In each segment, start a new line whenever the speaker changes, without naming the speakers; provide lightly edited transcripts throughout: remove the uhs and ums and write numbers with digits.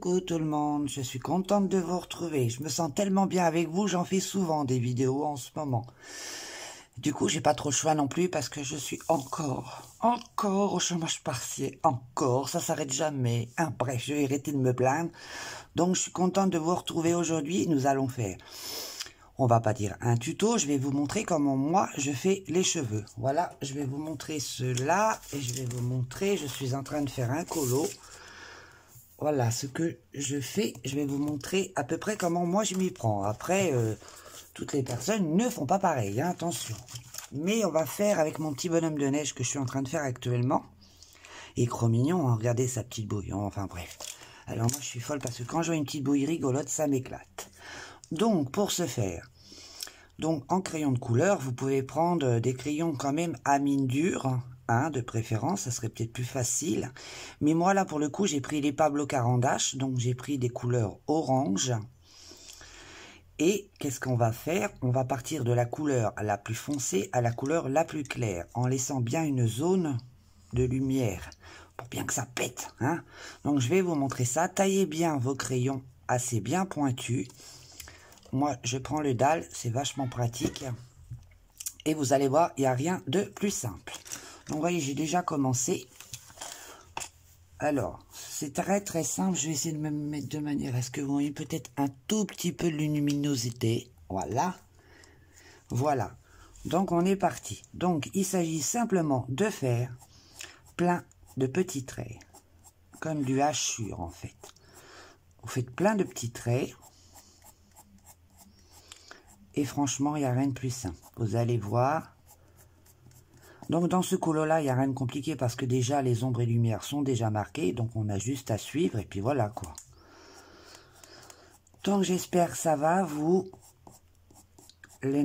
Coucou tout le monde, je suis contente de vous retrouver. Je me sens tellement bien avec vous, j'en fais souvent des vidéos en ce moment. Du coup, j'ai pas trop le choix non plus parce que je suis encore au chômage partiel. Encore, ça s'arrête jamais. Bref, je vais arrêter de me plaindre. Donc, je suis contente de vous retrouver aujourd'hui. Nous allons faire, on va pas dire un tuto, je vais vous montrer comment moi je fais les cheveux. Voilà, je vais vous montrer cela et je vais vous montrer, je suis en train de faire un colo. Voilà ce que je fais. Je vais vous montrer à peu près comment moi je m'y prends. Après, toutes les personnes ne font pas pareil, hein, attention. Mais on va faire avec mon petit bonhomme de neige que je suis en train de faire actuellement. Et trop mignon, hein, regardez sa petite bouille. Enfin bref. Alors moi je suis folle parce que quand je vois une petite bouille rigolote, ça m'éclate. Donc pour ce faire, donc en crayon de couleur, vous pouvez prendre des crayons quand même à mine dure. De préférence, ça serait peut-être plus facile. Mais moi, là, pour le coup, j'ai pris les Pablo Carandache, donc j'ai pris des couleurs orange. Et qu'est-ce qu'on va faire? On va partir de la couleur la plus foncée à la couleur la plus claire, en laissant bien une zone de lumière, pour bien que ça pète. Donc, je vais vous montrer ça. Taillez bien vos crayons assez bien pointus. Moi, je prends le dalle, c'est vachement pratique. Et vous allez voir, il n'y a rien de plus simple. Donc, vous voyez, j'ai déjà commencé. Alors, c'est très simple. Je vais essayer de me mettre de manière à ce que vous voyez peut-être un tout petit peu de luminosité. Voilà. Voilà. Donc, on est parti. Donc, il s'agit simplement de faire plein de petits traits. Comme du hachure, en fait. Vous faites plein de petits traits. Et franchement, il n'y a rien de plus simple. Vous allez voir. Donc dans ce colo-là, il n'y a rien de compliqué parce que déjà les ombres et lumières sont déjà marquées. Donc on a juste à suivre et puis voilà quoi. Donc j'espère que ça va vous. La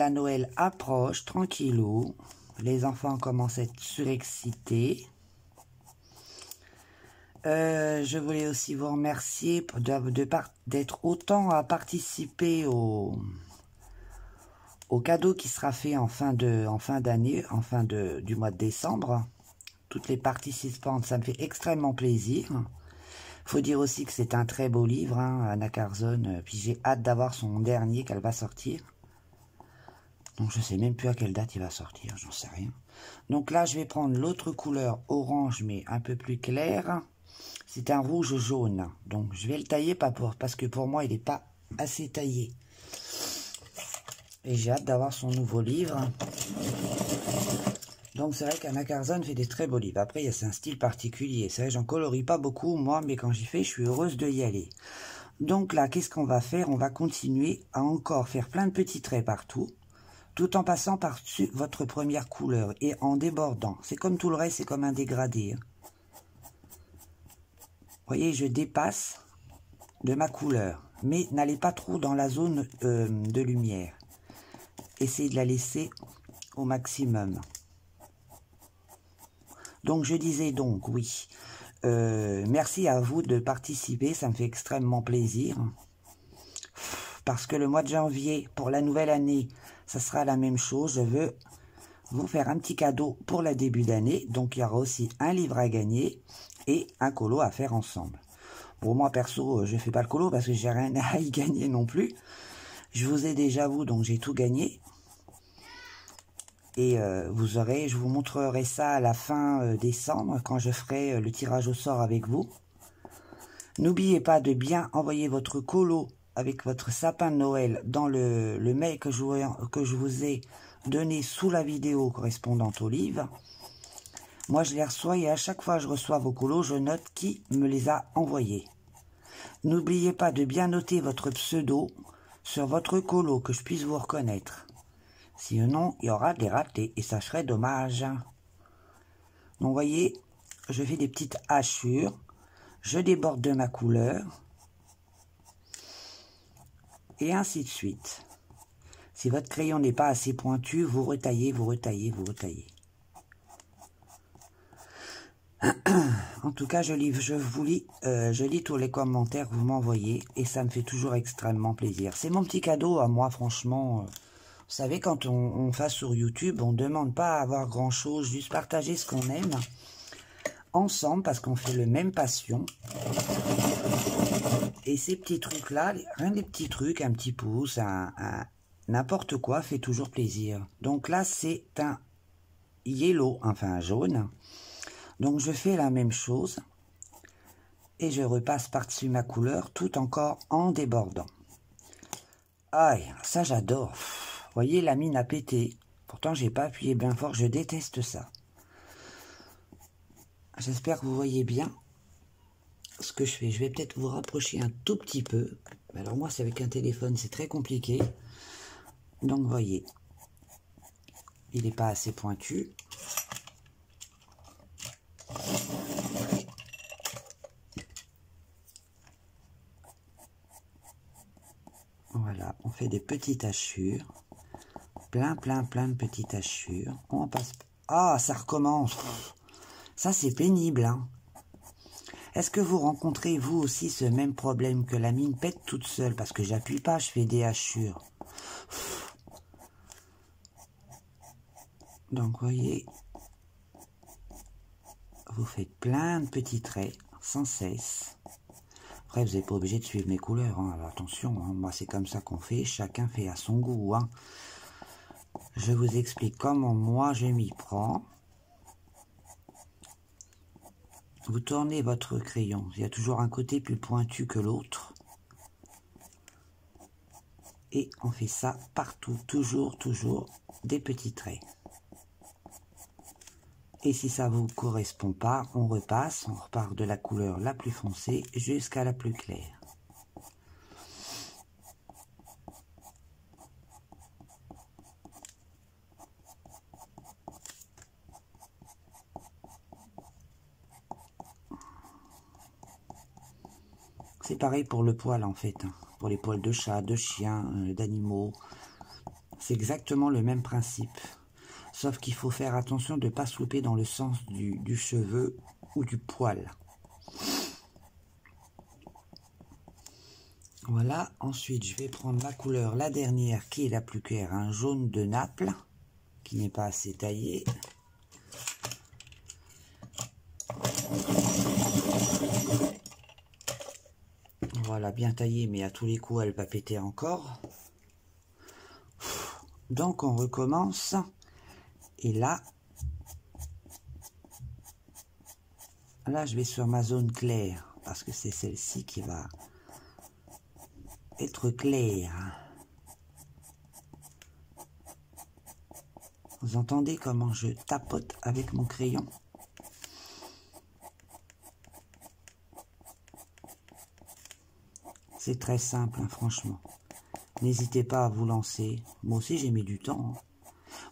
Noël approche tranquillou. Les enfants commencent à être surexcités. Je voulais aussi vous remercier d'être autant à participer au cadeau qui sera fait en fin d'année, du mois de décembre. Toutes les participantes, ça me fait extrêmement plaisir. Faut dire aussi que c'est un très beau livre, Anna Carzone. Puis j'ai hâte d'avoir son dernier qu'elle va sortir. Donc je sais même plus à quelle date il va sortir, j'en sais rien. Donc là, je vais prendre l'autre couleur orange, mais un peu plus claire. C'est un rouge jaune. Donc je vais le tailler, parce que pour moi, il n'est pas assez taillé. Et j'ai hâte d'avoir son nouveau livre. Donc c'est vrai qu'Anna Carzone fait des très beaux livres. Après, c'est un style particulier. C'est vrai, j'en colorie pas beaucoup, moi, mais quand j'y fais, je suis heureuse de y aller. Donc là, qu'est-ce qu'on va faire? On va continuer à encore faire plein de petits traits partout, tout en passant par-dessus votre première couleur et en débordant. C'est comme tout le reste, c'est comme un dégradé. Vous voyez, je dépasse de ma couleur. Mais n'allez pas trop dans la zone de lumière. Essayez de la laisser au maximum. Donc je disais donc, oui, merci à vous de participer, ça me fait extrêmement plaisir. Parce que le mois de janvier, pour la nouvelle année, ça sera la même chose. Je veux vous faire un petit cadeau pour le début d'année. Donc il y aura aussi un livre à gagner et un colo à faire ensemble. Pour moi perso, je ne fais pas le colo parce que j'ai rien à y gagner non plus. Je vous ai déjà vous, donc j'ai tout gagné. Et je vous montrerai ça à la fin décembre, quand je ferai le tirage au sort avec vous. N'oubliez pas de bien envoyer votre colo avec votre sapin de Noël dans le mail que je vous ai donné sous la vidéo correspondante au livre. Moi, je les reçois et à chaque fois que je reçois vos colos, je note qui me les a envoyés. N'oubliez pas de bien noter votre pseudo sur votre colo, que je puisse vous reconnaître. Sinon, il y aura des ratés et ça serait dommage. Donc, vous voyez, je fais des petites hachures. Je déborde de ma couleur. Et ainsi de suite. Si votre crayon n'est pas assez pointu, vous retaillez, vous retaillez, vous retaillez. En tout cas, je lis tous les commentaires que vous m'envoyez et ça me fait toujours extrêmement plaisir. C'est mon petit cadeau à moi, franchement. Vous savez, quand on fait sur YouTube, on ne demande pas à avoir grand-chose, juste partager ce qu'on aime ensemble, parce qu'on fait le même passion. Et ces petits trucs-là, rien des petits trucs, un petit pouce, n'importe quoi fait toujours plaisir. Donc là, c'est un yellow, enfin un jaune. Donc je fais la même chose. Et je repasse par-dessus ma couleur, tout encore en débordant. Aïe, ça j'adore. Vous voyez, la mine a pété. Pourtant, j'ai pas appuyé bien fort, je déteste ça. J'espère que vous voyez bien ce que je fais. Je vais peut-être vous rapprocher un tout petit peu. Alors moi, c'est avec un téléphone, c'est très compliqué. Donc, vous voyez, il n'est pas assez pointu. Voilà, on fait des petites hachures. Plein de petites hachures. On passe... Ah, ça recommence. Ça, c'est pénible, hein. Est-ce que vous rencontrez, vous aussi, ce même problème que la mine pète toute seule? Parce que j'appuie pas, je fais des hachures. Donc, vous voyez, vous faites plein de petits traits, sans cesse. Après, vous n'êtes pas obligé de suivre mes couleurs, hein. Alors, attention, hein, moi, c'est comme ça qu'on fait. Chacun fait à son goût, hein. Je vous explique comment moi, je m'y prends. Vous tournez votre crayon. Il y a toujours un côté plus pointu que l'autre. Et on fait ça partout, toujours des petits traits. Et si ça vous correspond pas, on repasse, on repart de la couleur la plus foncée jusqu'à la plus claire. C'est pareil pour le poil en fait, hein. Pour les poils de chat, de chien, d'animaux. C'est exactement le même principe. Sauf qu'il faut faire attention de ne pas souper dans le sens du cheveu ou du poil. Voilà, ensuite je vais prendre la couleur, la dernière qui est la plus claire, un jaune de Naples, qui n'est pas assez taillé. Voilà, bien taillé, mais à tous les coups, elle va péter encore. Donc, on recommence. Et là, je vais sur ma zone claire, parce que c'est celle-ci qui va être claire. Vous entendez comment je tapote avec mon crayon? C'est très simple, hein, franchement. N'hésitez pas à vous lancer. Moi aussi, j'ai mis du temps, hein.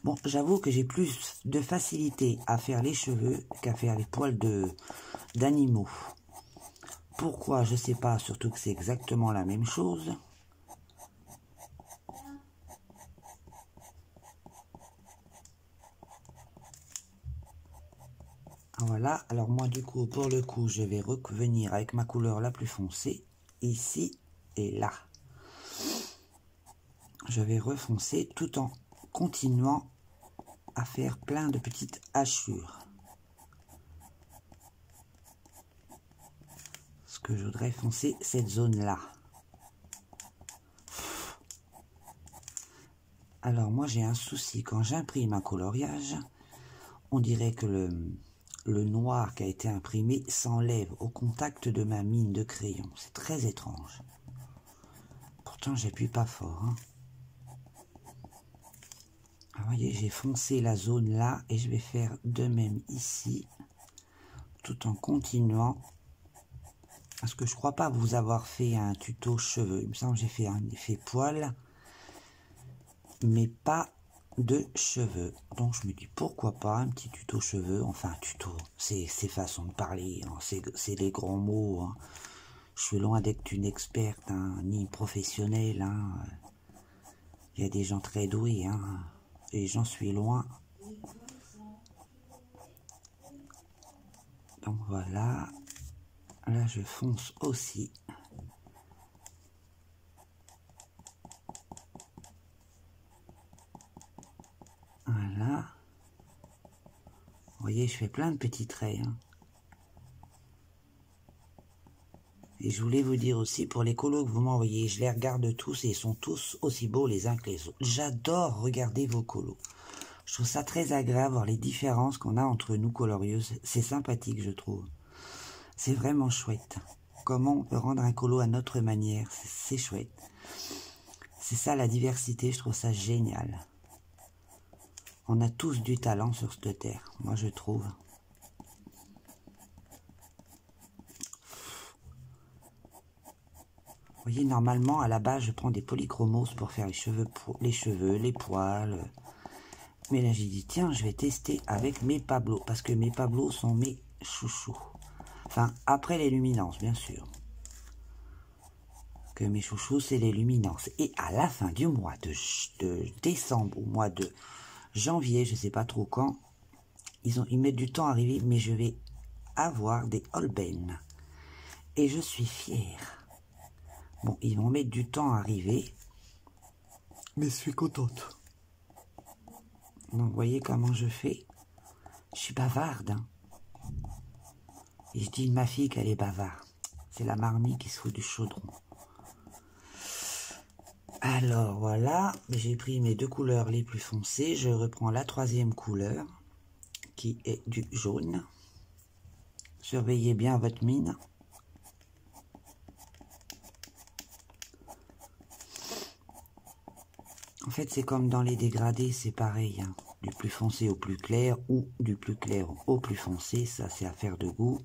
Bon, j'avoue que j'ai plus de facilité à faire les cheveux qu'à faire les poils d'animaux. Pourquoi? Je sais pas, surtout que c'est exactement la même chose. Voilà, alors moi du coup, pour le coup, je vais revenir avec ma couleur la plus foncée, ici et là. Je vais refoncer tout en continuant à faire plein de petites hachures. Parce que je voudrais foncer cette zone-là. Alors moi j'ai un souci, quand j'imprime un coloriage, on dirait que le noir qui a été imprimé s'enlève au contact de ma mine de crayon. C'est très étrange. Pourtant j'appuie pas fort, hein. Vous voyez, j'ai foncé la zone là et je vais faire de même ici, tout en continuant. Parce que je crois pas vous avoir fait un tuto cheveux. Il me semble que j'ai fait un effet poil, mais pas de cheveux. Donc je me dis pourquoi pas un petit tuto cheveux. Enfin tuto, c'est façon de parler, hein. C'est les grands mots, hein. Je suis loin d'être une experte, hein, ni professionnelle, hein. Il y a des gens très doués, hein, et j'en suis loin. Donc voilà, là je fonce aussi. Voilà. Vous voyez, je fais plein de petits traits, hein. Et je voulais vous dire aussi, pour les colos que vous m'envoyez, je les regarde tous et ils sont tous aussi beaux les uns que les autres. J'adore regarder vos colos. Je trouve ça très agréable, voir les différences qu'on a entre nous colorieuses. C'est sympathique, je trouve. C'est vraiment chouette. Comment on peut rendre un colo à notre manière, c'est chouette. C'est ça la diversité, je trouve ça génial. On a tous du talent sur cette terre, moi je trouve. Vous voyez, normalement, à la base, je prends des polychromos pour faire les cheveux, les poils. Mais là, j'ai dit, tiens, je vais tester avec mes Pablo, parce que mes Pablo sont mes chouchous. Enfin, après les luminances, bien sûr. Que mes chouchous, c'est les luminances. Et à la fin du mois de décembre, au mois de janvier, je sais pas trop quand, ils mettent du temps à arriver, mais je vais avoir des Holbein. Et je suis fière. Bon, ils vont mettre du temps à arriver, mais je suis contente. Donc, vous voyez comment je fais? Je suis bavarde. Hein. Et je dis de ma fille qu'elle est bavarde. C'est la marmite qui se fout du chaudron. Alors, voilà. J'ai pris mes deux couleurs les plus foncées. Je reprends la troisième couleur, qui est du jaune. Surveillez bien votre mine. En fait, c'est comme dans les dégradés, c'est pareil. Hein. Du plus foncé au plus clair ou du plus clair au plus foncé, ça c'est affaire de goût.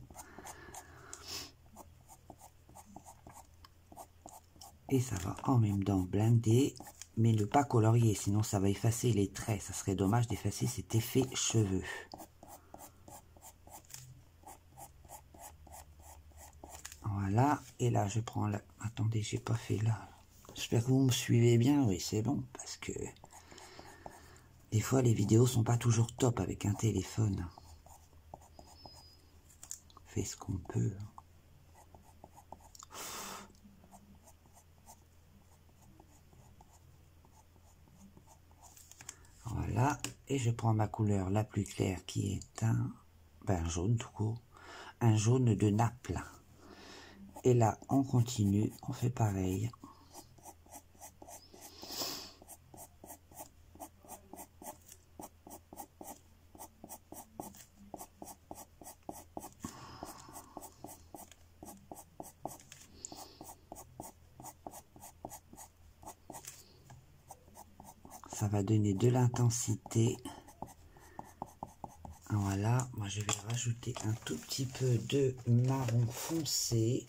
Et ça va en même temps blinder, mais ne pas colorier, sinon ça va effacer les traits. Ça serait dommage d'effacer cet effet cheveux. Voilà, et là je prends la... Attendez, j'ai pas fait là. J'espère que vous me suivez bien, oui c'est bon, parce que des fois les vidéos sont pas toujours top avec un téléphone. On fait ce qu'on peut. Voilà, et je prends ma couleur la plus claire qui est un jaune tout court, un jaune de Naples. Et là on continue, on fait pareil. Ça va donner de l'intensité. Voilà, moi je vais rajouter un tout petit peu de marron foncé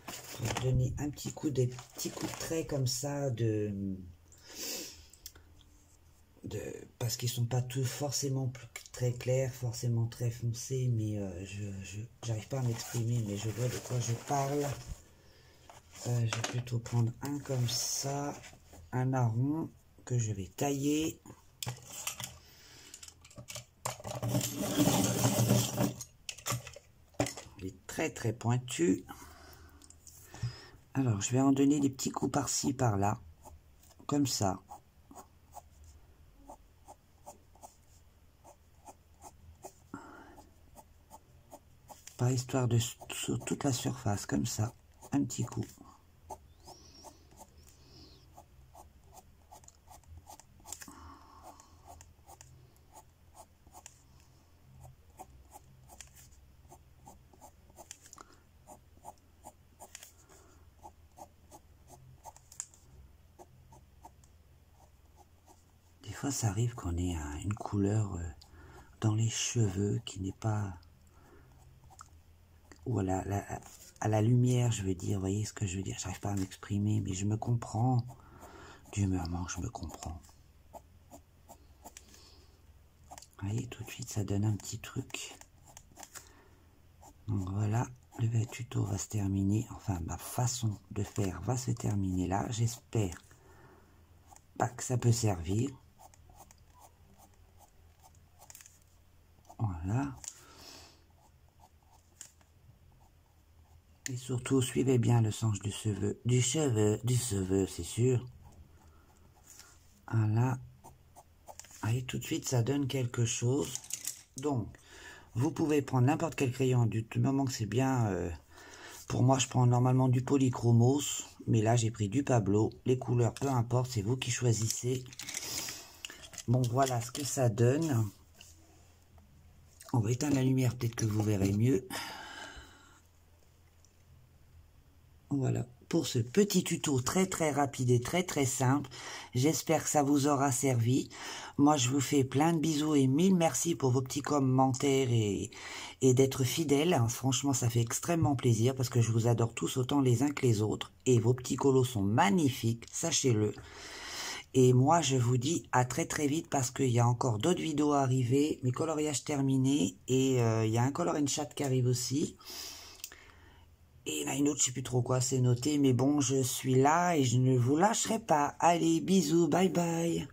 pour donner un petit coup, des petits coups de trait comme ça parce qu'ils sont pas tous forcément très clairs, forcément très foncés, mais j'arrive pas à m'exprimer, mais je vois de quoi je parle. Je vais plutôt prendre un comme ça, un marron que je vais tailler. Il est très très pointu. Alors je vais en donner des petits coups par-ci par-là, comme ça. Pas histoire de sur toute la surface, comme ça, un petit coup. Des fois, ça arrive qu'on ait une couleur dans les cheveux qui n'est pas... ou à la lumière, je veux dire, vous voyez ce que je veux dire, j'arrive pas à m'exprimer, mais je me comprends. Dieu me manque, je me comprends. Vous voyez, tout de suite, ça donne un petit truc. Donc voilà, le tuto va se terminer, enfin ma façon de faire va se terminer là. J'espère que ça peut servir. Voilà. Et surtout, suivez bien le sens du cheveu, c'est sûr. Voilà. Et tout de suite, ça donne quelque chose. Donc, vous pouvez prendre n'importe quel crayon du moment que c'est bien Pour moi, je prends normalement du polychromos, mais là, j'ai pris du Pablo. Les couleurs, peu importe, c'est vous qui choisissez. Bon, voilà ce que ça donne. On va éteindre la lumière, peut-être que vous verrez mieux. Voilà, pour ce petit tuto très rapide et très simple. J'espère que ça vous aura servi. Moi, je vous fais plein de bisous et mille merci pour vos petits commentaires et d'être fidèles. Franchement, ça fait extrêmement plaisir parce que je vous adore tous autant les uns que les autres. Et vos petits colos sont magnifiques, sachez-le. Et moi, je vous dis à très vite parce qu'il y a encore d'autres vidéos à arriver. Mes coloriages terminés et il y a un color and chat qui arrive aussi. Et il y en a une autre, je sais plus trop quoi, c'est noté. Mais bon, je suis là et je ne vous lâcherai pas. Allez, bisous, bye bye.